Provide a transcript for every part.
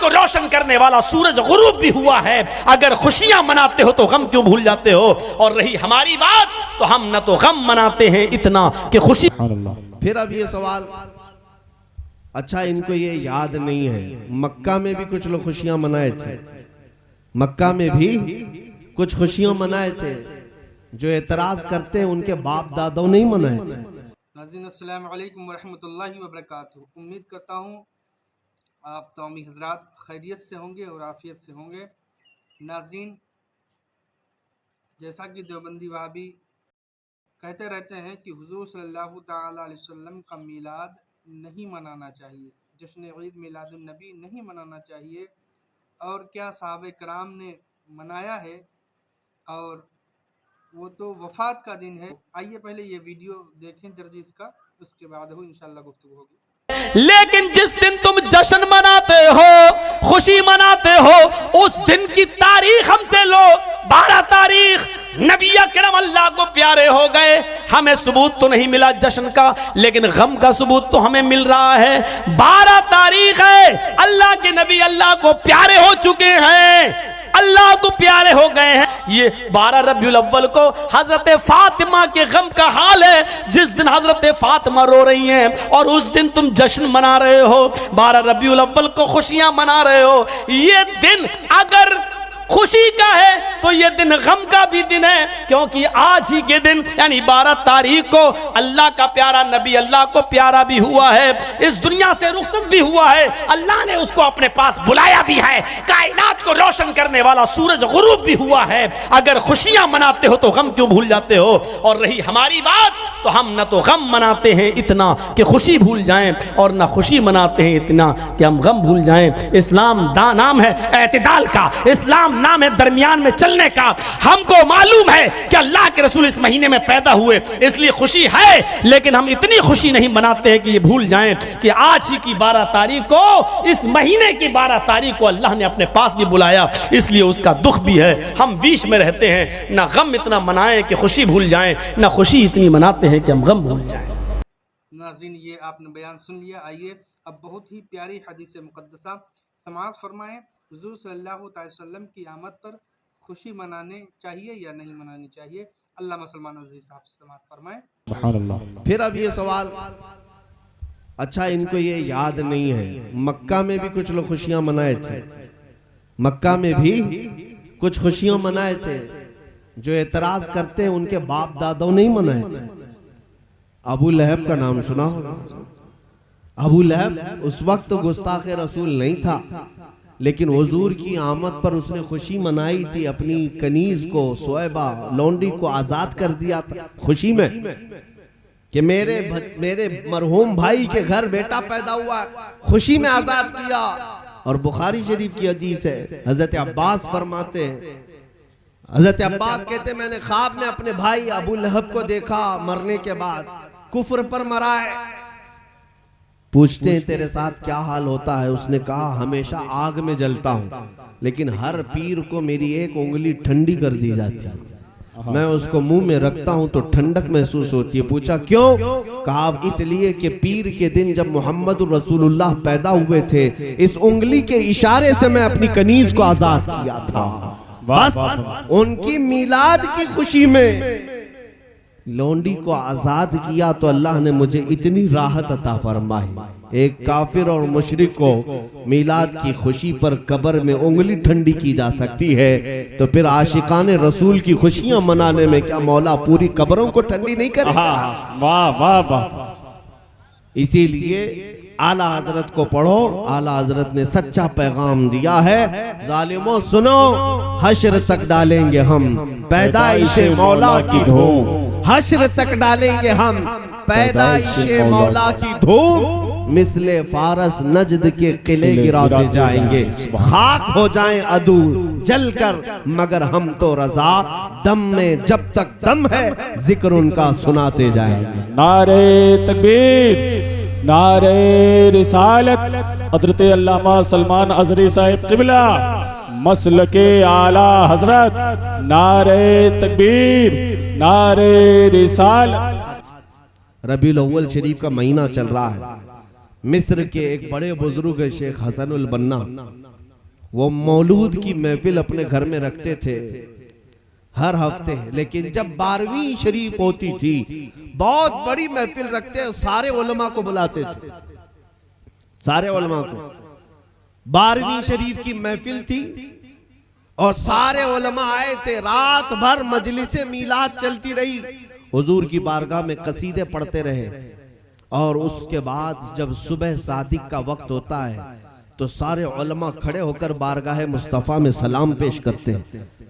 کو روشن کرنے والا سورج غروب بھی ہوا ہے، اگر خوشیاں مناتے ہو تو غم کیوں بھول جاتے ہو؟ اور رہی ہماری بات تو ہم نہ تو غم مناتے ہیں اتنا کہ خوشی۔ پھر اب یہ سوال، اچھا ان کو یہ یاد نہیں ہے مکہ میں بھی کچھ لوگ خوشیاں منائے تھے، مکہ میں بھی کچھ خوشیاں منائے تھے، جو اعتراض کرتے ہیں ان کے باپ دادوں نہیں منائے تھے۔ ناظرین السلام علیکم ورحمۃ اللہ وبرکاتہ۔ امید کرتا ہوں آپ تمامی حضرات خیریت سے ہوں گے اور عافیت سے ہوں گے۔ ناظرین، جیسا کہ دیوبندی وہابی کہتے رہتے ہیں کہ حضور صلی اللہ تعالیٰ علیہ وسلم کا میلاد نہیں منانا چاہیے، جشن عید میلاد النبی نہیں منانا چاہیے، اور کیا صحابہ کرام نے منایا ہے، اور وہ تو وفات کا دن ہے۔ آئیے پہلے یہ ویڈیو دیکھیں درج اس کا، اس کے بعد انشاءاللہ گفتگو ہوگی۔ لیکن جس دن تم جشن مناتے ہو، خوشی مناتے ہو، اس دن کی تاریخ ہم سے لو۔ 12 تاریخ نبی اکرم اللہ کو پیارے ہو گئے، ہمیں ثبوت تو نہیں ملا جشن کا، لیکن غم کا ثبوت تو ہمیں مل رہا ہے۔ 12 تاریخ ہے، اللہ کے نبی اللہ کو پیارے ہو چکے ہیں، اللہ کو پیارے ہو گئے ہیں۔ یہ 12 ربیع الاول کو حضرت فاطمہ کے غم کا حال ہے، جس دن حضرت فاطمہ رو رہی ہیں، اور اس دن تم جشن منا رہے ہو۔ 12 ربیع الاول کو خوشیاں منا رہے ہو۔ یہ دن اگر خوشی کا ہے تو یہ دن غم کا بھی دن ہے، کیونکہ آج ہی کے دن یعنی 12 تاریخ کو اللہ کا پیارا نبی اللہ کو پیارا بھی ہوا ہے، اس دنیا سے رخصت بھی ہوا ہے، اللہ نے اس کو اپنے پاس بلایا بھی ہے، کائنات کو روشن کرنے والا سورج غروب بھی ہوا ہے۔ اگر خوشیاں مناتے ہو تو غم کیوں بھول جاتے ہو؟ اور رہی ہماری بات تو ہم نہ تو غم مناتے ہیں اتنا کہ خوشی بھول جائیں، اور نہ خوشی مناتے ہیں اتنا کہ ہم غم بھول جائیں۔ اسلام نام ہے اعتدال کا، اسلام نام ہے درمیان میں چلنے کا۔ ہم کو معلوم ہے کہ اللہ کے رسول اس مہینے میں پیدا ہوئے، اس لیے خوشی ہے، لیکن ہم اتنی خوشی نہیں مناتے ہیں کہ یہ بھول جائیں کہ آج ہی کی 12 تاریخ کو، اس مہینے کی 12 تاریخ کو اللہ نے اپنے پاس بھی بلایا، اس لیے اس کا دکھ بھی ہے۔ ہم بیچ میں رہتے ہیں، نہ غم اتنا منائیں کہ خوشی بھول جائیں، نہ خوشی اتنی مناتے ہیں کہ ہم غم بھول جائیں۔ ناظرین، یہ آپ نے بیان سن لیا۔ آئیے اب بہت ہی پیاری حدیث مقدسہ سماعت فرمائیں۔ حضور صلی اللہ علیہ وسلم کی آمد پر خوشی منانے چاہیے یا نہیں منانی چاہیے؟ علامہ سلمان عزیز صاحب سے سماعت فرمائیں۔ پھر اب یہ سوال، اچھا ان کو یہ یاد نہیں ہے مکہ میں بھی کچھ لوگ خوشیاں منائے تھے، مکہ میں بھی کچھ خوشیاں منائے تھے، جو اعتراض کرتے ہیں ان کے باپ دادوں نہیں منائے تھے۔ ابو لہب کا نام سنا ہوگا۔ ابو لہب اس وقت تو گستاخ رسول نہیں تھا، لیکن حضور کی آمد پر اس نے خوشی منائی تھی، اپنی کنیز کو، سویبہ لونڈی کو آزاد کر دیا تھا خوشی میں کہ میرے مرحوم بھائی کے گھر بیٹا پیدا ہوا ہے، خوشی میں آزاد کیا۔ اور بخاری شریف کی حدیث ہے، حضرت عباس فرماتے ہیں، حضرت عباس کہتے ہیں میں نے خواب میں اپنے بھائی ابو لہب کو دیکھا، مرنے کے بعد کفر پر مرا ہے۔ پوچھتے ہیں تیرے ساتھ کیا حال ہوتا ہے؟ اس نے کہا ہمیشہ آگ میں جلتا ہوں، لیکن ہر پیر کو میری ایک انگلی ٹھنڈی کر دی جاتی ہے، میں اس کو منہ میں رکھتا ہوں تو ٹھنڈک محسوس ہوتی ہے۔ پوچھا کیوں؟ کہا اب اس لیے کہ پیر کے دن جب محمد رسول اللہ پیدا ہوئے تھے، اس انگلی کے اشارے سے میں اپنی کنیز کو آزاد کیا تھا، بس ان کی میلاد کی خوشی میں لونڈی کو آزاد کیا تو اللہ نے مجھے اتنی راحت عطا فرمائی۔ ایک کافر اور مشرک کو میلاد کی خوشی پر قبر میں انگلی ٹھنڈی کی جا سکتی ہے، تو پھر عاشقان رسول کی خوشیاں منانے میں کیا مولا پوری قبروں کو ٹھنڈی نہیں کرے گا؟ اسی لیے اعلیٰ حضرت کو پڑھو، اعلیٰ حضرت نے سچا پیغام دیا ہے، ظالموں سنو، حشر تک ڈالیں گے ہم پیدائش مولا کی دھوم، حشر تک ڈالیں گے ہم پیدائش مولا کی دھوم، مثل فارس نجد کے قلعے گراتے جائیں گے، خاک ہو جائیں عدو جل کر، مگر ہم تو رضا، دم میں جب تک دم ہے ذکر ان کا سناتے جائیں گے۔ نعرہ تکبیر، نعرہ رسالت، حضرت علامہ سلمان عزری صاحب قبلہ، مسلک اعلیٰ حضرت، نعرہ تکبیر، نعرہ رسالت۔ ربیع الاول شریف کا مہینہ چل رہا ہے، مصر کے ایک بڑے بزرگ شیخ حسن البنا وہ مولود کی محفل اپنے گھر میں رکھتے تھے ہر ہفتے، لیکن جب 12ویں شریف ہوتی تھی بہت بڑی محفل رکھتے، سارے علماء کو بلاتے تھے، سارے علماء کو۔ 12ویں شریف کی محفل تھی اور سارے علماء آئے تھے، رات بھر مجلس میلاد چلتی رہی، حضور کی بارگاہ میں قصیدے پڑھتے رہے، اور اس کے بعد جب صبح صادق کا وقت ہوتا ہے تو سارے علماء کھڑے ہو کر بارگاہ مصطفیٰ میں سلام پیش کرتے،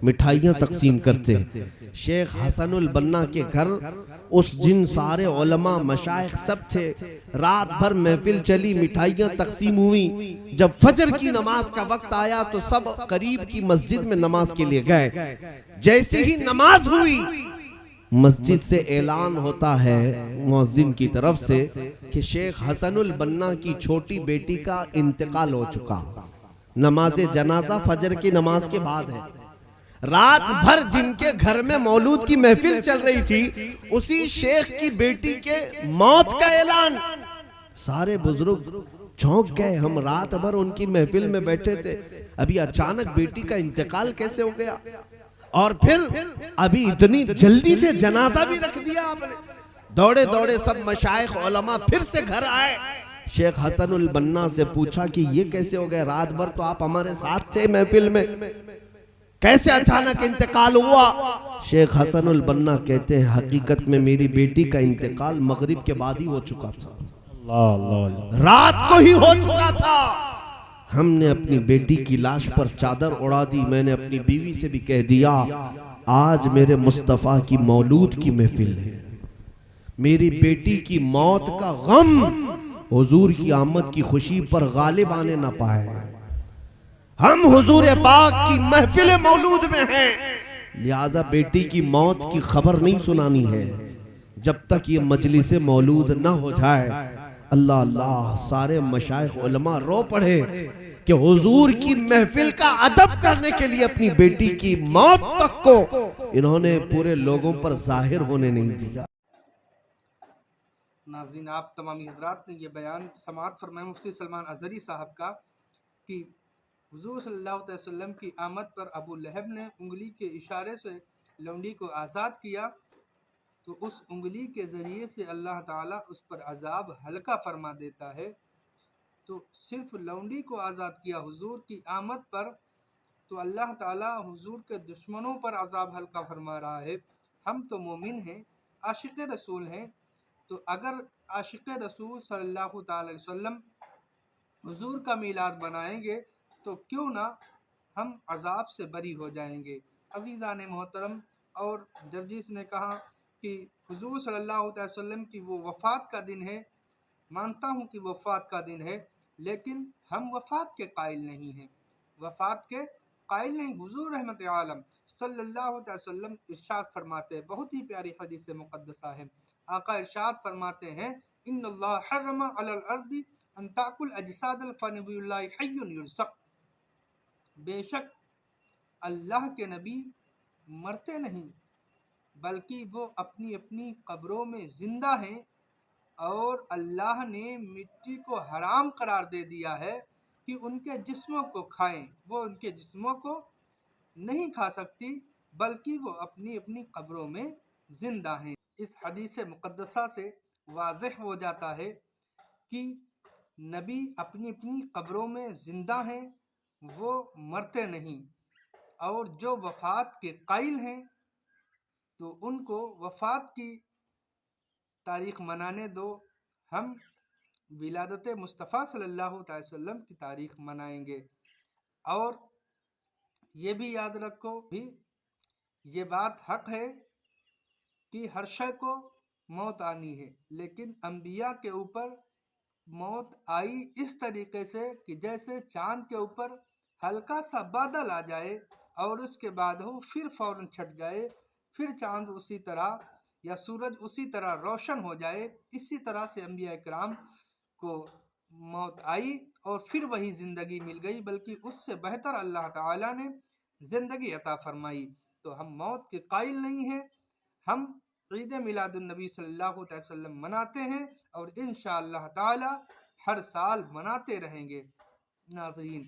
مٹھائیاں تقسیم کرتے۔ شیخ حسن البنا کے گھر اس دن سارے علماء مشائخ سب تھے، رات بھر محفل چلی، مٹھائیاں تقسیم ہوئی۔ جب فجر کی نماز کا وقت آیا تو سب قریب کی مسجد میں نماز کے لیے گئے۔ جیسے ہی نماز ہوئی مسجد سے اعلان ہوتا ہے مؤذن کی طرف سے کہ شیخ حسن البنا کی چھوٹی بیٹی کا انتقال ہو چکا۔ نماز جنازہ فجر کی نماز کے بعد ہے۔ رات بھر جن کے گھر میں مولود کی محفل چل رہی تھی، اسی شیخ کی بیٹی کے موت کا اعلان۔ سارے بزرگ چونک گئے، ہم رات بھر ان کی محفل میں بیٹھے تھے، ابھی اچانک بیٹی کا انتقال کیسے ہو گیا؟ اور پھر ابھی اتنی جلدی سے جنازہ بھی رکھ دیا آپ نے۔ دوڑے دوڑے سب مشائخ علماء پھر سے گھر آئے۔ شیخ حسن البنا سے پوچھا کہ یہ کیسے ہو گئے؟ رات بھر تو آپ ہمارے ساتھ تھے محفل میں، کیسے اچانک انتقال ہوا؟ شیخ حسن البنا کہتے ہیں حقیقت میں میری بیٹی کا انتقال مغرب کے بعد ہی ہو چکا تھا، رات کو ہی ہو چکا تھا۔ ہم نے اپنی بیٹی کی لاش پر چادر اڑا دی۔ میں نے اپنی بیوی سے بھی کہہ دیا آج میرے مصطفیٰ کی مولود کی محفل ہے، میری بیٹی کی موت کا غم حضور کی آمد کی خوشی پر غالب آنے نہ پائے۔ ہم حضور پاک کی محفل مولود میں ہیں، لہذا بیٹی کی موت کی خبر نہیں سنانی ہے جب تک یہ مجلس مولود نہ ہو جائے۔ اللہ اللہ، سارے مشائخ علماء رو پڑے کہ حضور کی محفل کا ادب کرنے کے لیے اپنی بیٹی کی موت تک کو انہوں نے پورے لوگوں پر ظاہر ہونے نہیں دیا۔ ناظرین، آپ تمامی حضرات نے یہ بیان سماعت فرمائے مفتی سلمان ازہری صاحب کا کہ حضور صلی اللہ علیہ وسلم کی آمد پر ابو لہب نے انگلی کے اشارے سے لونڈی کو آزاد کیا تو اس انگلی کے ذریعے سے اللہ تعالیٰ اس پر عذاب ہلکا فرما دیتا ہے۔ تو صرف لونڈی کو آزاد کیا حضور کی آمد پر، تو اللہ تعالیٰ حضور کے دشمنوں پر عذاب ہلکا فرما رہا ہے۔ ہم تو مومن ہیں، عاشق رسول ہیں، تو اگر عاشق رسول صلی اللہ تعالی علیہ وسلم حضور کا میلاد منائیں گے تو کیوں نہ ہم عذاب سے بری ہو جائیں گے۔ عزیزان محترم، اور جرجیس نے کہا کہ حضور صلی اللہ علیہ وسلم کی وہ وفات کا دن ہے، مانتا ہوں کہ وفات کا دن ہے، لیکن ہم وفات کے قائل نہیں ہیں، وفات کے قائل نہیں۔ حضور رحمت عالم صلی اللہ علیہ وسلم ارشاد فرماتے ہیں، بہت ہی پیاری حدیث مقدسہ ہے، آقا ارشاد فرماتے ہیں ان اللہ حرم علی الارض ان تاکل اجساد الفنبی اللہ حی یرزق، بے شک اللہ کے نبی مرتے نہیں بلکہ وہ اپنی اپنی قبروں میں زندہ ہیں، اور اللہ نے مٹی کو حرام قرار دے دیا ہے کہ ان کے جسموں کو کھائیں، وہ ان کے جسموں کو نہیں کھا سکتی بلکہ وہ اپنی اپنی قبروں میں زندہ ہیں۔ اس حدیث مقدسہ سے واضح ہو جاتا ہے کہ نبی اپنی اپنی قبروں میں زندہ ہیں، وہ مرتے نہیں، اور جو وفات کے قائل ہیں تو ان کو وفات کی تاریخ منانے دو، ہم ولادت مصطفیٰ صلی اللہ علیہ وسلم کی تاریخ منائیں گے۔ اور یہ بھی یاد رکھو بھی، یہ بات حق ہے کہ ہر شے کو موت آنی ہے، لیکن انبیاء کے اوپر موت آئی اس طریقے سے کہ جیسے چاند کے اوپر ہلکا سا بادل آ جائے اور اس کے بعد وہ پھر فوراً چھٹ جائے، پھر چاند اسی طرح یا سورج اسی طرح روشن ہو جائے، اسی طرح سے انبیاء کرام کو موت آئی اور پھر وہی زندگی مل گئی، بلکہ اس سے بہتر اللہ تعالیٰ نے زندگی عطا فرمائی۔ تو ہم موت کے قائل نہیں ہیں، ہم عید میلاد النبی صلی اللہ علیہ وسلم مناتے ہیں اور انشاءاللہ تعالی ہر سال مناتے رہیں گے۔ ناظرین،